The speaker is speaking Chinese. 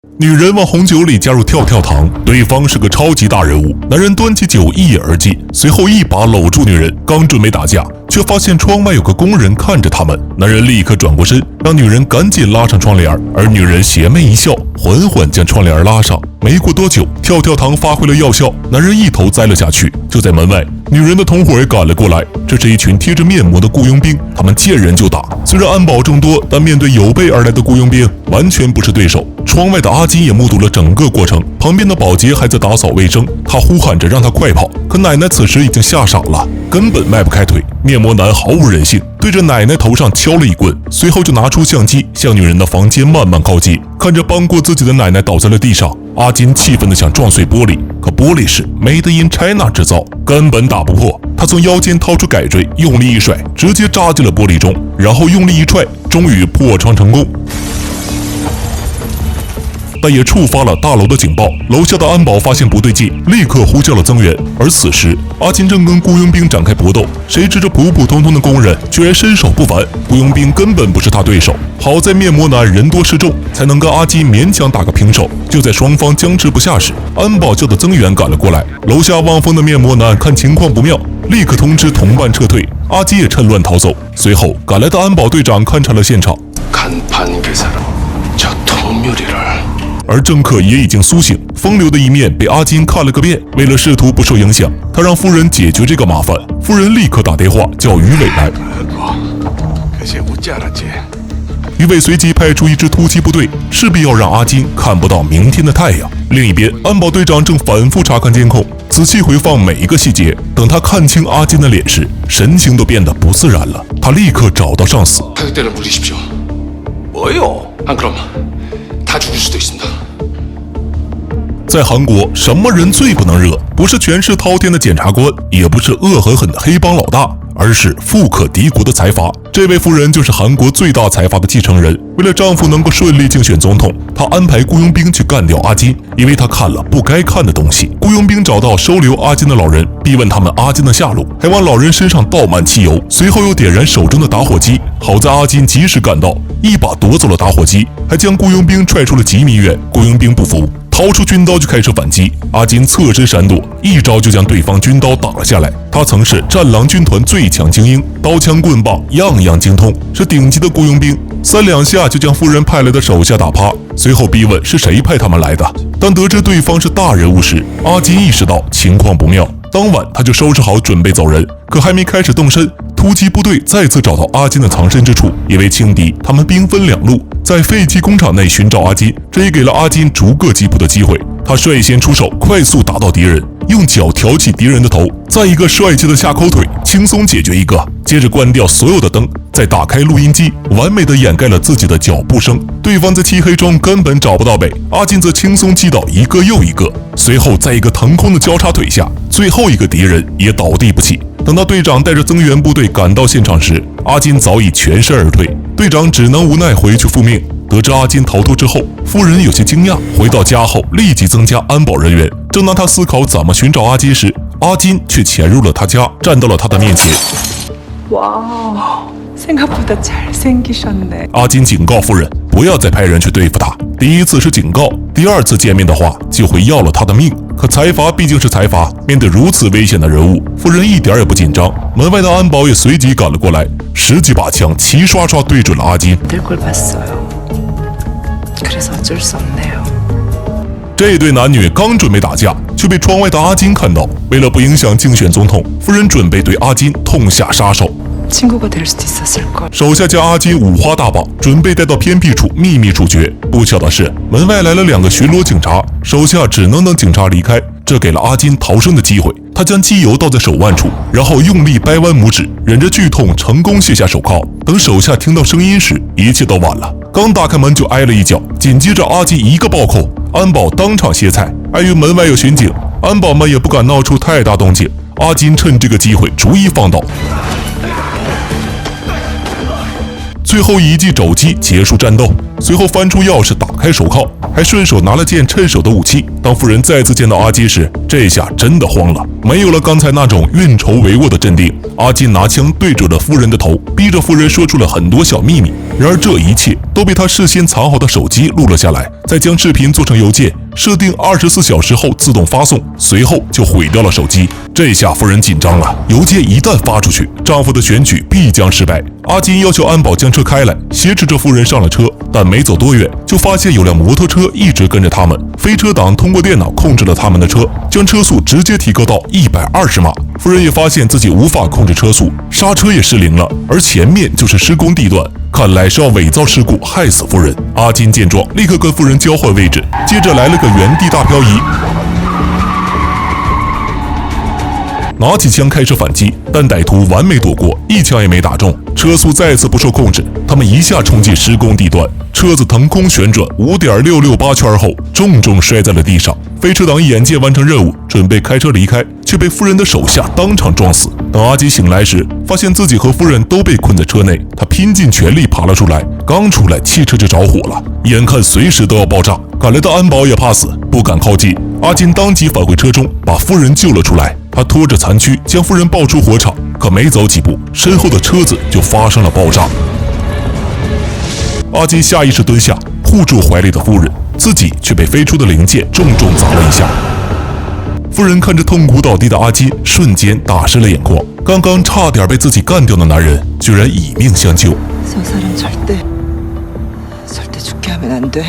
女人往红酒里加入跳跳糖，对方是个超级大人物。男人端起酒一饮而尽，随后一把搂住女人，刚准备打架，却发现窗外有个工人看着他们。男人立刻转过身，让女人赶紧拉上窗帘，而女人邪魅一笑，缓缓将窗帘拉上。没过多久，跳跳糖发挥了药效，男人一头栽了下去。就在门外，女人的同伙也赶了过来，这是一群贴着面膜的雇佣兵，他们见人就打。虽然安保众多，但面对有备而来的雇佣兵，完全不是对手。窗外的阿金也目睹了整个过程，旁边的保洁还在打扫卫生，他呼喊着让他快跑，可奶奶此时已经吓傻了，根本迈不开腿。面膜男毫无人性，对着奶奶头上敲了一棍，随后就拿出相机向女人的房间慢慢靠近。看着帮过自己的奶奶倒在了地上，阿金气愤地想撞碎玻璃，可玻璃是 Made in China 制造，根本打不破。他从腰间掏出改锥，用力一甩，直接扎进了玻璃中，然后用力一踹，终于破窗成功。但也触发了大楼的警报，楼下的安保发现不对劲，立刻呼叫了增援。而此时，阿金正跟雇佣兵展开搏斗，谁知这普普通通的工人居然身手不凡，雇佣兵根本不是他对手。好在面膜男人多势众，才能跟阿金勉强打个平手。就在双方僵持不下时，安保叫的增援赶了过来。楼下望风的面膜男看情况不妙，立刻通知同伴撤退，阿金也趁乱逃走。随后赶来的安保队长勘察了现场，而政客也已经苏醒，风流的一面被阿金看了个遍。为了试图不受影响，他让夫人解决这个麻烦。夫人立刻打电话叫于伟来。于伟随即派出一支突击部队，势必要让阿金看不到明天的太阳。另一边，安保队长正反复查看监控，仔细回放每一个细节。等他看清阿金的脸时，神情都变得不自然了。他立刻找到上司。在韩国，什么人最不能惹？不是权势滔天的检察官，也不是恶狠狠的黑帮老大，而是富可敌国的财阀。这位夫人就是韩国最大财阀的继承人。为了丈夫能够顺利竞选总统，她安排雇佣兵去干掉阿金，因为她看了不该看的东西。雇佣兵找到收留阿金的老人，逼问他们阿金的下落，还往老人身上倒满汽油，随后又点燃手中的打火机。好在阿金及时赶到，一把夺走了打火机，还将雇佣兵踹出了几米远。雇佣兵不服，掏出军刀就开始反击，阿金侧身闪躲，一招就将对方军刀打了下来。他曾是战狼军团最强精英，刀枪棍棒样样精通，是顶级的雇佣兵，三两下就将夫人派来的手下打趴。随后逼问是谁派他们来的，当得知对方是大人物时，阿金意识到情况不妙。当晚他就收拾好准备走人，可还没开始动身，突击部队再次找到阿金的藏身之处。因为轻敌，他们兵分两路，在废弃工厂内寻找阿金，这也给了阿金逐个击破的机会。他率先出手，快速打倒敌人，用脚挑起敌人的头，再一个帅气的下扣腿，轻松解决一个。接着关掉所有的灯，再打开录音机，完美的掩盖了自己的脚步声。对方在漆黑中根本找不到北，阿金则轻松击倒一个又一个。随后在一个腾空的交叉腿下，最后一个敌人也倒地不起。等到队长带着增援部队赶到现场时，阿金早已全身而退，队长只能无奈回去复命。得知阿金逃脱之后，夫人有些惊讶，回到家后立即增加安保人员。正当他思考怎么寻找阿金时，阿金却潜入了他家，站到了他的面前。哇，생각보다 잘생기셨네。阿金警告夫人不要再派人去对付他，第一次是警告，第二次见面的话就会要了他的命。可财阀毕竟是财阀，面对如此危险的人物，夫人一点也不紧张。门外的安保也随即赶了过来，10几把枪齐刷刷对准了阿金。这对男女刚准备打架，却被窗外的阿金看到。为了不影响竞选总统，夫人准备对阿金痛下杀手。手下将阿金五花大绑，准备带到偏僻处秘密处决。不巧的是，门外来了2个巡逻警察，手下只能等警察离开，这给了阿金逃生的机会。他将机油倒在手腕处，然后用力掰弯拇指，忍着剧痛成功卸下手铐。等手下听到声音时，一切都晚了。刚打开门就挨了一脚，紧接着阿金一个暴扣，安保当场歇菜。碍于门外有巡警，安保们也不敢闹出太大动静。阿金趁这个机会逐一放倒。最后以一记肘击结束战斗。随后翻出钥匙打开手铐，还顺手拿了件趁手的武器。当夫人再次见到阿金时，这下真的慌了，没有了刚才那种运筹帷幄的镇定。阿金拿枪对准了夫人的头，逼着夫人说出了很多小秘密。然而这一切都被他事先藏好的手机录了下来，再将视频做成邮件，设定24小时后自动发送，随后就毁掉了手机。这下夫人紧张了，邮件一旦发出去，丈夫的选举必将失败。阿金要求安保将车开来，挟持着夫人上了车，但没走多远，就发现有辆摩托车一直跟着他们。飞车党通过电脑控制了他们的车，将车速直接提高到120码。夫人也发现自己无法控制车速，刹车也失灵了，而前面就是施工地段，看来是要伪造事故害死夫人。阿金见状，立刻跟夫人交换位置，接着来了个原地大漂移，拿起枪开始反击，但歹徒完美躲过，一枪也没打中，车速再次不受控制，他们一下冲进施工地段，车子腾空旋转5.668圈后，重重摔在了地上。飞车党眼见完成任务，准备开车离开，却被夫人的手下当场撞死。等阿金醒来时，发现自己和夫人都被困在车内，他拼尽全力爬了出来，刚出来汽车就着火了，眼看随时都要爆炸。赶来的安保也怕死，不敢靠近。阿金当即返回车中，把夫人救了出来。他拖着残躯将夫人抱出火场，可没走几步，身后的车子就发生了爆炸。阿金下意识蹲下，护住怀里的夫人，自己却被飞出的零件重重砸了一下。夫人看着痛苦倒地的阿金，瞬间打湿了眼眶。刚刚差点被自己干掉的男人，居然以命相救。 저 사람 절대 죽게 하면 안 돼.